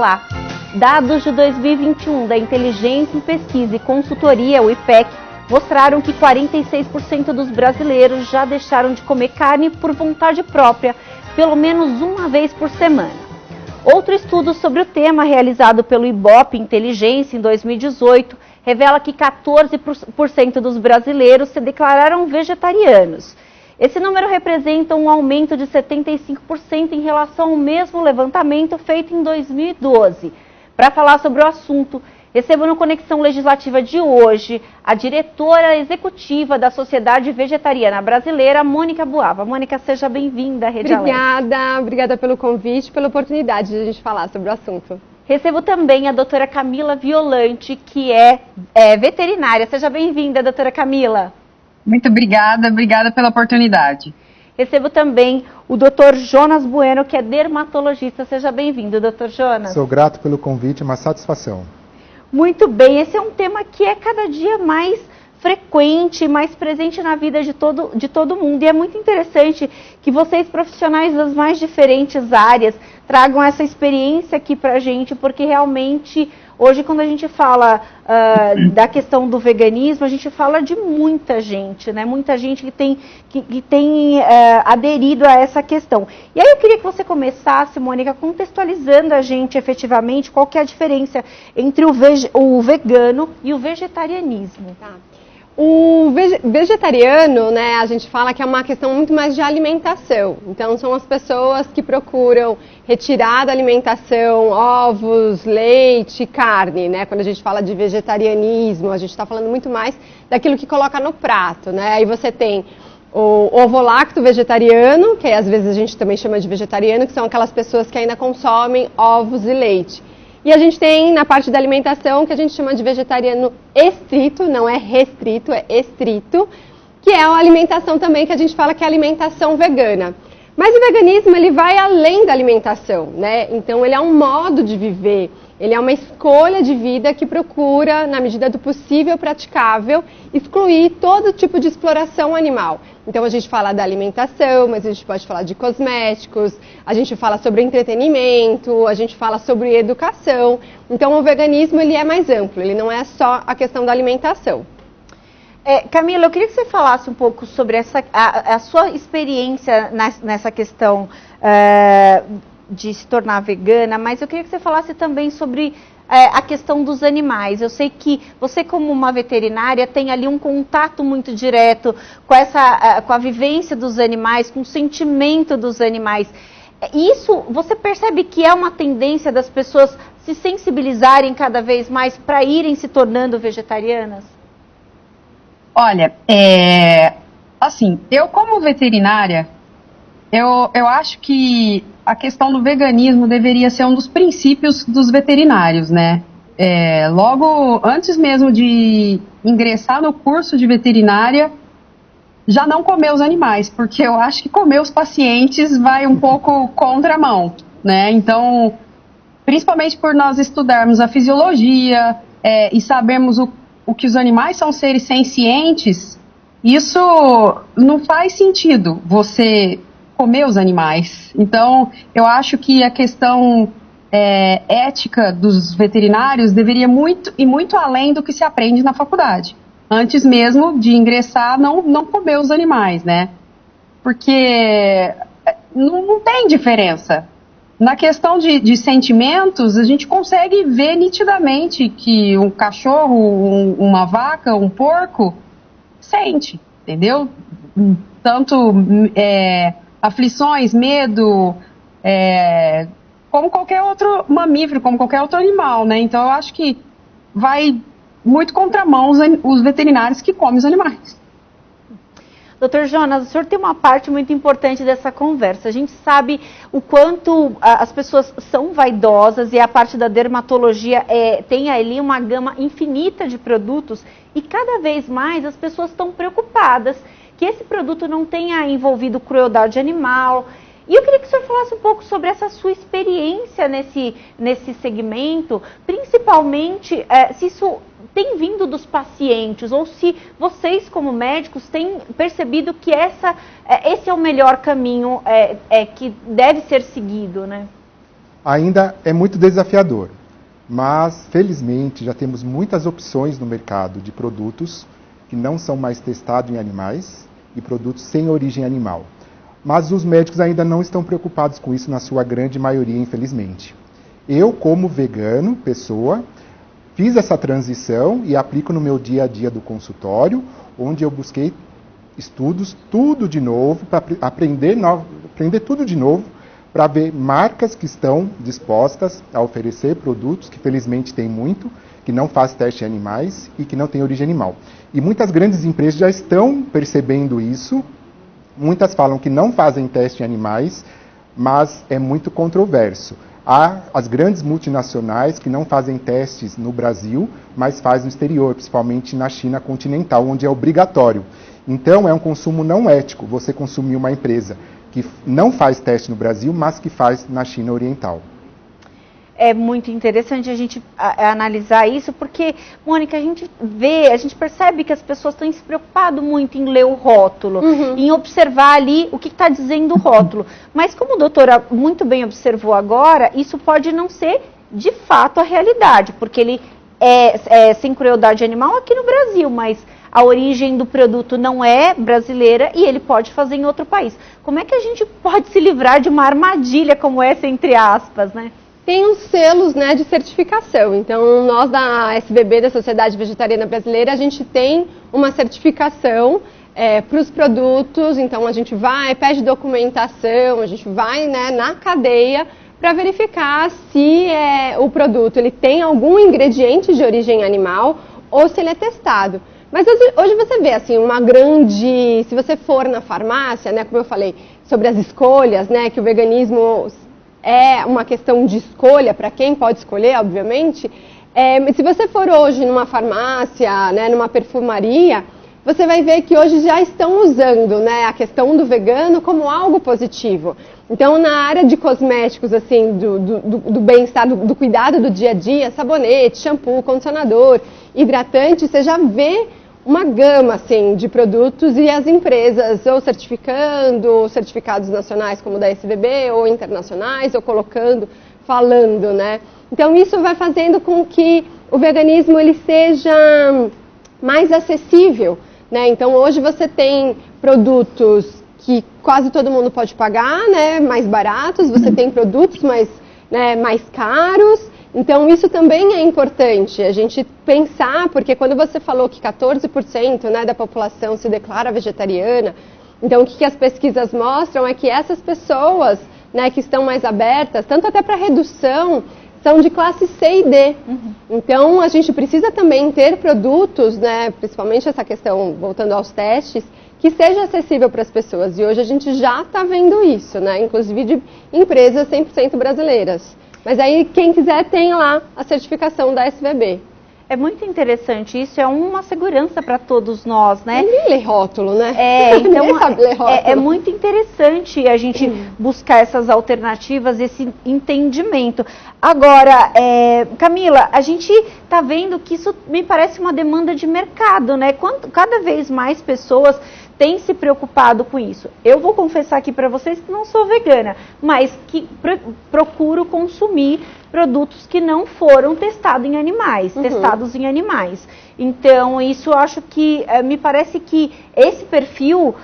Olá! Dados de 2021 da Inteligência em Pesquisa e Consultoria, o IPEC, mostraram que 46% dos brasileiros já deixaram de comer carne por vontade própria, pelo menos uma vez por semana. Outro estudo sobre o tema, realizado pelo Ibope Inteligência em 2018, revela que 14% dos brasileiros se declararam vegetarianos. Esse número representa um aumento de 75% em relação ao mesmo levantamento feito em 2012. Para falar sobre o assunto, recebo no Conexão Legislativa de hoje a diretora executiva da Sociedade Vegetariana Brasileira, Mônica Buava. Mônica, seja bem-vinda à Rede Alerta. Obrigada pelo convite, pela oportunidade de a gente falar sobre o assunto. Recebo também a doutora Camila Violante, que é veterinária. Seja bem-vinda, doutora Camila. Muito obrigada pela oportunidade. Recebo também o Dr. Jonas Bueno, que é dermatologista. Seja bem-vindo, Dr. Jonas. Sou grato pelo convite, uma satisfação. Muito bem, esse é um tema que é cada dia mais frequente, mais presente na vida de todo mundo. E é muito interessante que vocês, profissionais das mais diferentes áreas, tragam essa experiência aqui pra gente, porque realmente, hoje, quando a gente fala da questão do veganismo, a gente fala de muita gente, né? Muita gente que tem aderido a essa questão. E aí eu queria que você começasse, Mônica, contextualizando a gente efetivamente qual que é a diferença entre o vegano e o vegetarianismo. Tá. O vegetariano, né, a gente fala que é uma questão muito mais de alimentação. Então, são as pessoas que procuram retirar da alimentação ovos, leite, carne, né? Quando a gente fala de vegetarianismo, a gente está falando muito mais daquilo que coloca no prato, né? Aí você tem o ovolacto vegetariano, que às vezes a gente também chama de vegetariano, que são aquelas pessoas que ainda consomem ovos e leite. E a gente tem, na parte da alimentação, que a gente chama de vegetariano estrito, não é restrito, é estrito, que é a alimentação também que a gente fala que é alimentação vegana. Mas o veganismo, ele vai além da alimentação, né? Então, ele é um modo de viver, ele é uma escolha de vida que procura, na medida do possível praticável, excluir todo tipo de exploração animal. Então, a gente fala da alimentação, mas a gente pode falar de cosméticos, a gente fala sobre entretenimento, a gente fala sobre educação. Então, o veganismo, ele é mais amplo, ele não é só a questão da alimentação. Camila, eu queria que você falasse um pouco sobre a sua experiência nessa questão de se tornar vegana, mas eu queria que você falasse também sobre a questão dos animais. Eu sei que você, como uma veterinária, tem ali um contato muito direto com a vivência dos animais, com o sentimento dos animais. Isso, você percebe que é uma tendência das pessoas se sensibilizarem cada vez mais para irem se tornando vegetarianas? Olha, assim, eu como veterinária, eu acho que a questão do veganismo deveria ser um dos princípios dos veterinários, né? Logo, antes mesmo de ingressar no curso de veterinária, já não comer os animais, porque eu acho que comer os pacientes vai um pouco contramão, né? Então, principalmente por nós estudarmos a fisiologia e sabermos o que os animais são seres sencientes, isso não faz sentido você comer os animais. Então, eu acho que a questão ética dos veterinários deveria ir muito além do que se aprende na faculdade. Antes mesmo de ingressar, não comer os animais, né? Porque não tem diferença. Na questão de sentimentos, a gente consegue ver nitidamente que um cachorro, uma vaca, um porco sente, entendeu? Tanto aflições, medo, como qualquer outro mamífero, como qualquer outro animal, né? Então, eu acho que vai muito contramão os veterinários que comem os animais. Doutor Jonas, o senhor tem uma parte muito importante dessa conversa. A gente sabe o quanto as pessoas são vaidosas e a parte da dermatologia tem ali uma gama infinita de produtos e cada vez mais as pessoas estão preocupadas que esse produto não tenha envolvido crueldade animal. E eu queria que o senhor falasse um pouco sobre essa sua experiência nesse segmento, principalmente se isso tem vindo dos pacientes ou se vocês, como médicos, têm percebido que esse é o melhor caminho que deve ser seguido, né? Ainda é muito desafiador, mas felizmente já temos muitas opções no mercado de produtos que não são mais testados em animais e produtos sem origem animal. Mas os médicos ainda não estão preocupados com isso na sua grande maioria, infelizmente. Eu, como vegano, pessoa, fiz essa transição e aplico no meu dia a dia do consultório, onde eu busquei estudos, tudo de novo, para aprender tudo de novo, para ver marcas que estão dispostas a oferecer produtos, que felizmente tem muito, que não faz teste em animais e que não tem origem animal. E muitas grandes empresas já estão percebendo isso, muitas falam que não fazem teste em animais, mas é muito controverso. Há as grandes multinacionais que não fazem testes no Brasil, mas fazem no exterior, principalmente na China continental, onde é obrigatório. Então, é um consumo não ético você consumir uma empresa que não faz teste no Brasil, mas que faz na China Oriental. É muito interessante a gente analisar isso, porque, Mônica, a gente percebe que as pessoas têm se preocupado muito em ler o rótulo, em observar ali o que está dizendo o rótulo. Mas como a doutora muito bem observou agora, isso pode não ser de fato a realidade, porque ele é sem crueldade animal aqui no Brasil, mas a origem do produto não é brasileira e ele pode fazer em outro país. Como é que a gente pode se livrar de uma armadilha como essa, entre aspas, né? Tem os selos, né, de certificação. Então, nós da SBB, da Sociedade Vegetariana Brasileira, a gente tem uma certificação para os produtos. Então, a gente vai, pede documentação, a gente vai, né, na cadeia para verificar se o produto ele tem algum ingrediente de origem animal ou se ele é testado. Mas hoje você vê, assim, se você for na farmácia, né, como eu falei, sobre as escolhas, né, que o veganismo é uma questão de escolha, para quem pode escolher, obviamente. Se você for hoje numa farmácia, né, numa perfumaria, você vai ver que hoje já estão usando, né, a questão do vegano como algo positivo. Então, na área de cosméticos, assim, do bem-estar, do cuidado do dia a dia, sabonete, shampoo, condicionador, hidratante, você já vê uma gama, assim, de produtos e as empresas ou certificando, certificados nacionais como o da SBB, ou internacionais, ou falando, né? Então, isso vai fazendo com que o veganismo ele seja mais acessível, né? Então, hoje você tem produtos que quase todo mundo pode pagar, né? Mais baratos, você tem produtos mais caros. Então, isso também é importante, a gente pensar, porque quando você falou que 14%, né, da população se declara vegetariana, então o que as pesquisas mostram é que essas pessoas, né, que estão mais abertas, tanto até para redução, são de classe C e D. Então, a gente precisa também ter produtos, né, principalmente essa questão, voltando aos testes, que seja acessível para as pessoas. E hoje a gente já está vendo isso, né, inclusive de empresas 100% brasileiras. Mas aí, quem quiser, tem lá a certificação da SBB. É muito interessante, isso é uma segurança para todos nós, né? Ninguém lê rótulo, né? Então sabe ler rótulo. É muito interessante a gente buscar essas alternativas, esse entendimento. Agora, Camila, a gente está vendo que isso me parece uma demanda de mercado, né? Cada vez mais pessoas têm se preocupado com isso. Eu vou confessar aqui para vocês que não sou vegana, mas que procuro consumir produtos que não foram testados em animais, Então, isso eu acho que, me parece que esse perfil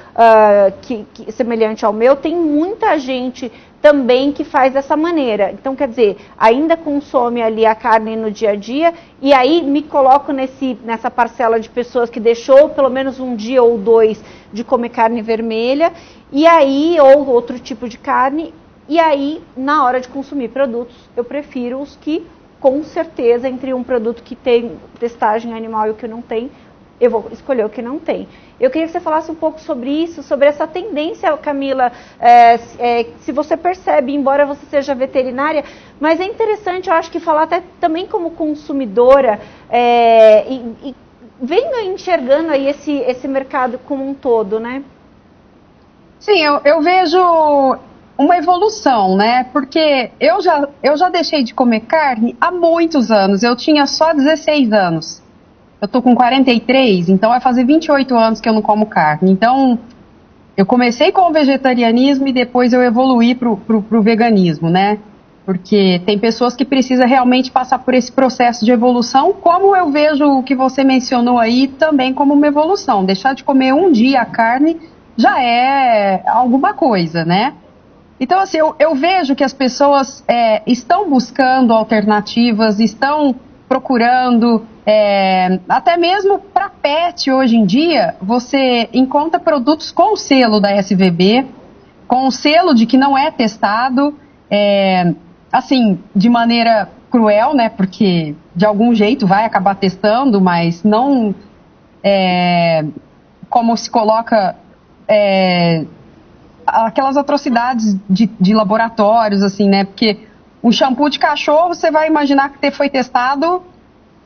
semelhante ao meu, tem muita gente também que faz dessa maneira. Então, quer dizer, ainda consome ali a carne no dia a dia, e aí me coloco nessa parcela de pessoas que deixou pelo menos um dia ou dois de comer carne vermelha, e aí, ou outro tipo de carne, e aí, na hora de consumir produtos, eu prefiro os que, com certeza, entre um produto que tem testagem animal e o que não tem, eu vou escolher o que não tem. Eu queria que você falasse um pouco sobre isso, sobre essa tendência, Camila, se você percebe, embora você seja veterinária, mas é interessante, eu acho que falar até também como consumidora, e venho enxergando aí esse mercado como um todo, né? Sim, eu vejo uma evolução, né? Porque eu já deixei de comer carne há muitos anos, eu tinha só 16 anos. Eu tô com 43, então vai fazer 28 anos que eu não como carne. Então, eu comecei com o vegetarianismo e depois eu evoluí pro veganismo, né? Porque tem pessoas que precisam realmente passar por esse processo de evolução, como eu vejo o que você mencionou aí também como uma evolução. Deixar de comer um dia a carne já é alguma coisa, né? Então, assim, eu vejo que as pessoas estão buscando alternativas, estão procurando, até mesmo para pet hoje em dia, você encontra produtos com o selo da SVB, com o selo de que não é testado, assim, de maneira cruel, né, porque de algum jeito vai acabar testando, mas não como se coloca aquelas atrocidades de laboratórios, assim, né, porque o shampoo de cachorro, você vai imaginar que foi testado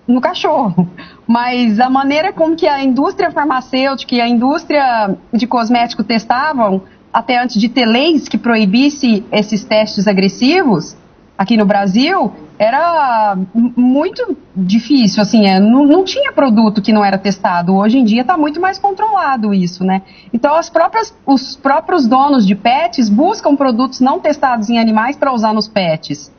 no cachorro, mas a maneira como que a indústria farmacêutica e a indústria de cosmético testavam, até antes de ter leis que proibisse esses testes agressivos, aqui no Brasil, era muito difícil, assim, não tinha produto que não era testado. Hoje em dia está muito mais controlado isso, né? Então os próprios donos de pets buscam produtos não testados em animais para usar nos pets.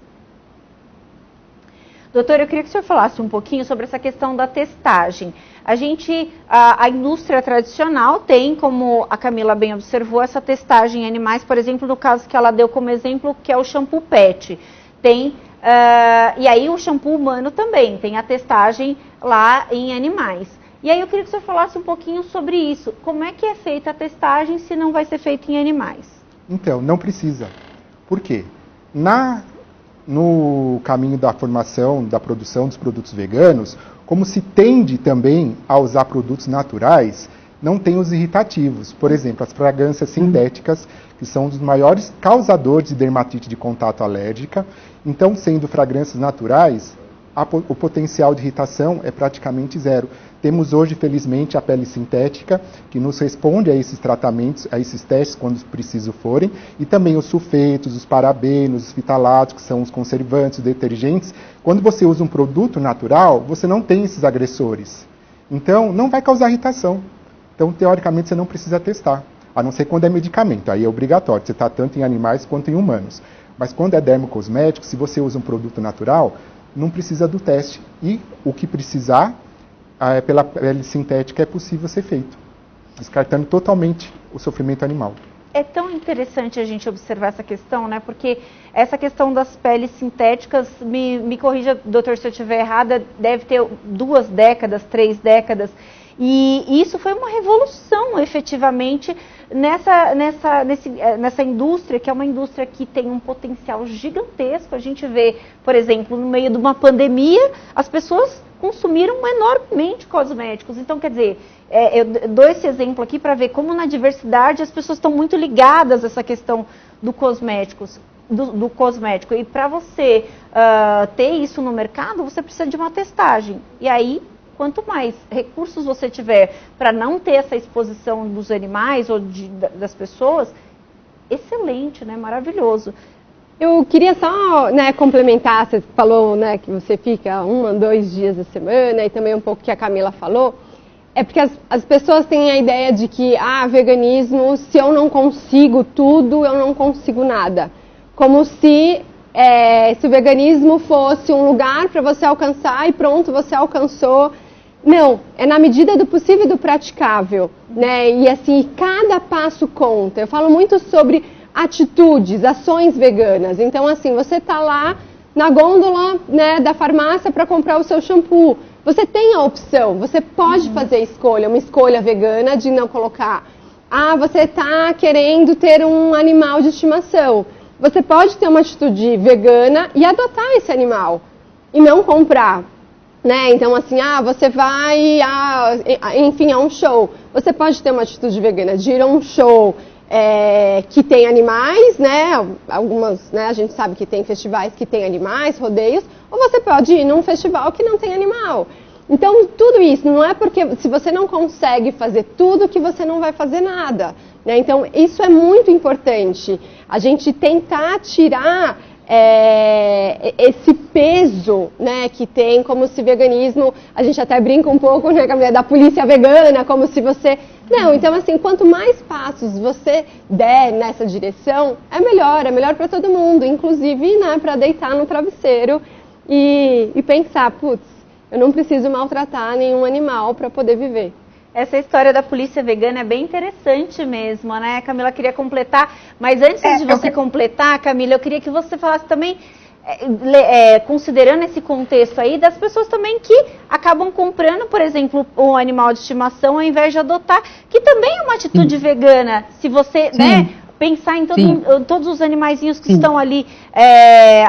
Doutor, eu queria que o senhor falasse um pouquinho sobre essa questão da testagem. A indústria tradicional tem, como a Camila bem observou, essa testagem em animais, por exemplo, no caso que ela deu como exemplo, que é o shampoo PET. E aí o shampoo humano também, tem a testagem lá em animais. E aí eu queria que o senhor falasse um pouquinho sobre isso. Como é que é feita a testagem se não vai ser feita em animais? Então, não precisa. Por quê? No caminho da formação, da produção dos produtos veganos, como se tende também a usar produtos naturais, não tem os irritativos. Por exemplo, as fragrâncias sintéticas, que são um dos maiores causadores de dermatite de contato alérgica. Então, sendo fragrâncias naturais, o potencial de irritação é praticamente zero. Temos hoje, felizmente, a pele sintética, que nos responde a esses tratamentos, a esses testes, quando preciso forem, e também os sulfetos, os parabenos, os fitalatos, que são os conservantes, os detergentes. Quando você usa um produto natural, você não tem esses agressores. Então, não vai causar irritação. Então, teoricamente, você não precisa testar, a não ser quando é medicamento. Aí é obrigatório, você está tanto em animais quanto em humanos. Mas quando é dermocosmético, se você usa um produto natural, não precisa do teste. E o que precisar, pela pele sintética, é possível ser feito, descartando totalmente o sofrimento animal. É tão interessante a gente observar essa questão, né? Porque essa questão das peles sintéticas, me corrija, doutor, se eu estiver errada, deve ter 2 décadas, 3 décadas. E isso foi uma revolução, efetivamente, nessa indústria, que é uma indústria que tem um potencial gigantesco. A gente vê, por exemplo, no meio de uma pandemia, as pessoas consumiram enormemente cosméticos. Então, quer dizer, eu dou esse exemplo aqui para ver como na diversidade as pessoas estão muito ligadas a essa questão do cosmético. E para você ter isso no mercado, você precisa de uma testagem. E aí, quanto mais recursos você tiver para não ter essa exposição dos animais ou das pessoas, excelente, né? Maravilhoso. Eu queria só, né, complementar, você falou, né, que você fica 1 a 2 dias da semana, e também um pouco que a Camila falou, é porque as pessoas têm a ideia de que, veganismo, se eu não consigo tudo, eu não consigo nada. Como se o veganismo fosse um lugar para você alcançar e pronto, você alcançou. Não, é na medida do possível e do praticável, né? E assim, cada passo conta. Eu falo muito sobre atitudes, ações veganas. Então, assim, você está lá na gôndola, né, da farmácia para comprar o seu shampoo. Você tem a opção, você pode fazer escolha, uma escolha vegana de não colocar. Você está querendo ter um animal de estimação. Você pode ter uma atitude vegana e adotar esse animal e não comprar. Né? Então, assim, você vai, enfim, a um show. Você pode ter uma atitude vegana de ir a um show que tem animais, né? Algumas, né, a gente sabe que tem festivais que tem animais, rodeios, ou você pode ir num festival que não tem animal. Então, tudo isso, não é porque se você não consegue fazer tudo que você não vai fazer nada. Né? Então, isso é muito importante. A gente tentar tirar esse peso, né, que tem, como se veganismo, a gente até brinca um pouco, né, da polícia vegana, como se você... Não, então assim, quanto mais passos você der nessa direção, é melhor para todo mundo, inclusive, né, para deitar no travesseiro e pensar, putz, eu não preciso maltratar nenhum animal para poder viver. Essa história da polícia vegana é bem interessante mesmo, né? A Camila queria completar, mas antes de você completar, Camila, eu queria que você falasse também, considerando esse contexto aí, das pessoas também que acabam comprando, por exemplo, um animal de estimação ao invés de adotar, que também é uma atitude vegana, se você, né, pensar em todos os animaizinhos que estão ali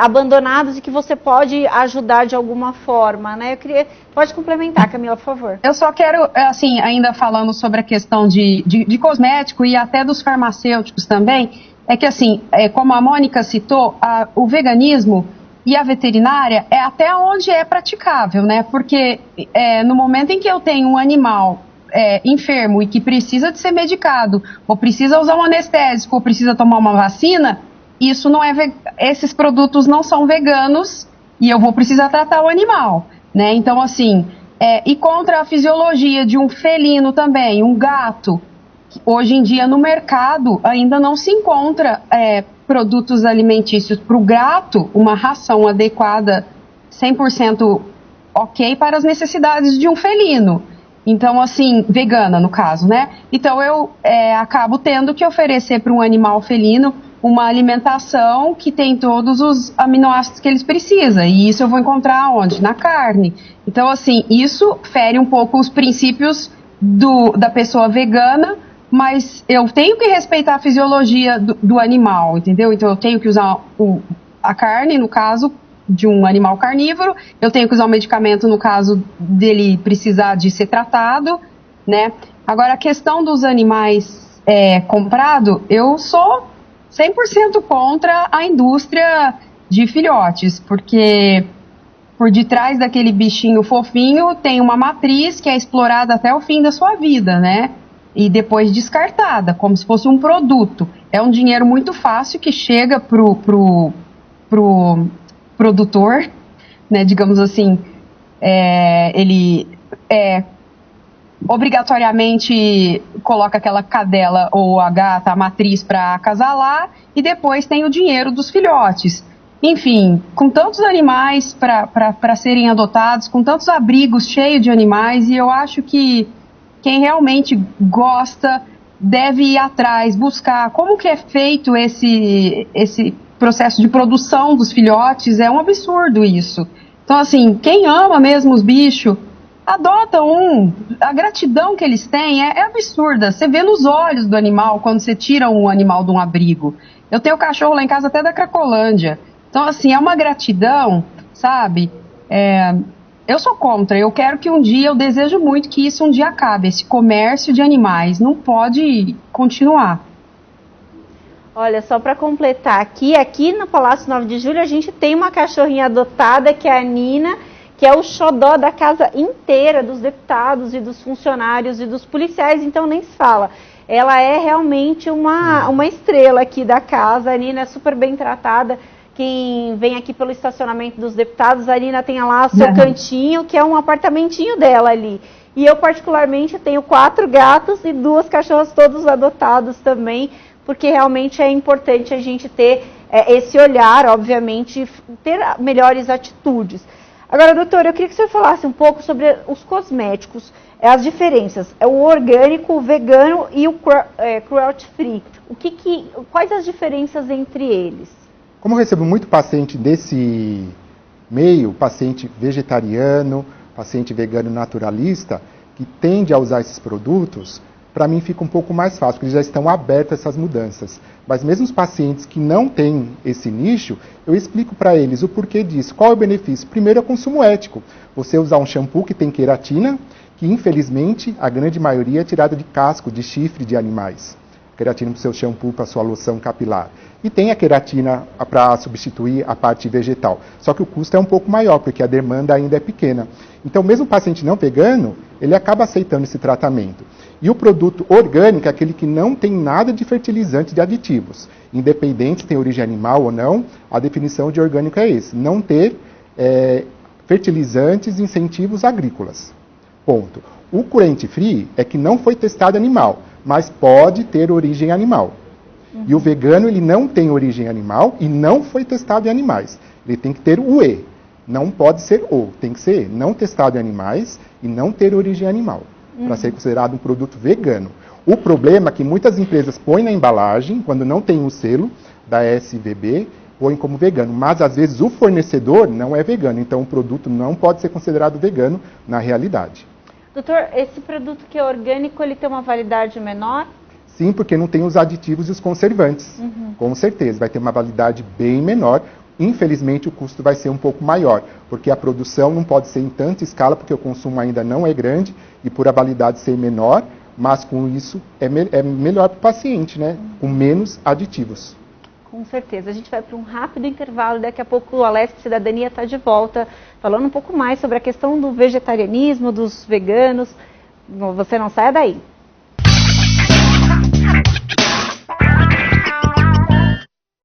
abandonados e que você pode ajudar de alguma forma, né? Pode complementar, Camila, por favor. Eu só quero, assim, ainda falando sobre a questão de cosmético e até dos farmacêuticos também, é que, assim, como a Mônica citou, o veganismo e a veterinária é até onde é praticável, né? Porque no momento em que eu tenho um animal enfermo e que precisa de ser medicado, ou precisa usar um anestésico, ou precisa tomar uma vacina, isso não esses produtos não são veganos e eu vou precisar tratar o animal, né? Então, assim, e contra a fisiologia de um felino também, um gato, hoje em dia no mercado ainda não se encontra produtos alimentícios para o gato, uma ração adequada, 100% ok para as necessidades de um felino. Então, assim, vegana no caso, né? Então eu acabo tendo que oferecer para um animal felino uma alimentação que tem todos os aminoácidos que eles precisam. E isso eu vou encontrar onde? Na carne. Então, assim, isso fere um pouco os princípios da pessoa vegana, mas eu tenho que respeitar a fisiologia do animal, entendeu? Então eu tenho que usar a carne, no caso de um animal carnívoro, eu tenho que usar um medicamento no caso dele precisar de ser tratado, né? Agora, a questão dos animais comprados, eu sou 100% contra a indústria de filhotes, porque por detrás daquele bichinho fofinho tem uma matriz que é explorada até o fim da sua vida, né? E depois descartada, como se fosse um produto. É um dinheiro muito fácil que chega pro produtor, né, digamos assim, ele obrigatoriamente coloca aquela cadela ou a gata, a matriz para acasalar e depois tem o dinheiro dos filhotes. Enfim, com tantos animais para serem adotados, com tantos abrigos cheios de animais, e eu acho que quem realmente gosta deve ir atrás, buscar como que é feito esse processo de produção dos filhotes. É um absurdo isso. Então, assim, quem ama mesmo os bichos, adota um. A gratidão que eles têm é absurda. Você vê nos olhos do animal quando você tira um animal de um abrigo. Eu tenho cachorro lá em casa até da Cracolândia. Então, assim, é uma gratidão, sabe? Eu sou contra. Eu quero que um dia, eu desejo muito que isso um dia acabe. Esse comércio de animais não pode continuar. Olha, só para completar, aqui no Palácio 9 de Julho a gente tem uma cachorrinha adotada, que é a Nina, que é o xodó da casa inteira, dos deputados e dos funcionários e dos policiais, então nem se fala. Ela é realmente uma estrela aqui da casa. A Nina é super bem tratada. Quem vem aqui pelo estacionamento dos deputados, a Nina tem lá o seu cantinho, que é um apartamentinho dela ali. E eu, particularmente, tenho 4 gatos e 2 cachorros, todos adotados também, porque realmente é importante a gente ter esse olhar, obviamente, ter melhores atitudes. Agora, doutora, eu queria que o senhor falasse um pouco sobre os cosméticos, as diferenças, o orgânico, o vegano e o cruelty free. Quais as diferenças entre eles? Como eu recebo muito paciente desse meio, paciente vegetariano, paciente vegano naturalista, que tende a usar esses produtos, para mim fica um pouco mais fácil, porque eles já estão abertos a essas mudanças. Mas mesmo os pacientes que não têm esse nicho, eu explico para eles o porquê disso. Qual é o benefício? Primeiro é o consumo ético. Você usar um shampoo que tem queratina, que infelizmente a grande maioria é tirada de casco, de chifre de animais. Queratina para o seu shampoo, para a sua loção capilar. E tem a queratina para substituir a parte vegetal. Só que o custo é um pouco maior, porque a demanda ainda é pequena. Então, mesmo o paciente não vegano, ele acaba aceitando esse tratamento. E o produto orgânico é aquele que não tem nada de fertilizante, de aditivos. Independente se tem origem animal ou não, a definição de orgânico é esse. Não ter fertilizantes e incentivos agrícolas. Ponto. O cruelty free é que não foi testado animal, mas pode ter origem animal. E o vegano, ele não tem origem animal e não foi testado em animais. Ele tem que ter o E. Não pode ser o, tem que ser E. Não testado em animais e não ter origem animal, para ser considerado um produto vegano. O problema é que muitas empresas põem na embalagem, quando não tem um selo da SVB, põem como vegano. Mas, às vezes, o fornecedor não é vegano. Então, o produto não pode ser considerado vegano na realidade. Doutor, esse produto que é orgânico, ele tem uma validade menor? Sim, porque não tem os aditivos e os conservantes. Com certeza, vai ter uma validade bem menor. Infelizmente, o custo vai ser um pouco maior, porque a produção não pode ser em tanta escala, porque o consumo ainda não é grande, e por a validade ser menor, mas com isso é melhor para o paciente, né? Com menos aditivos. Com certeza. A gente vai para um rápido intervalo, daqui a pouco o Alesp Cidadania está de volta, falando um pouco mais sobre a questão do vegetarianismo, dos veganos. Você não saia daí.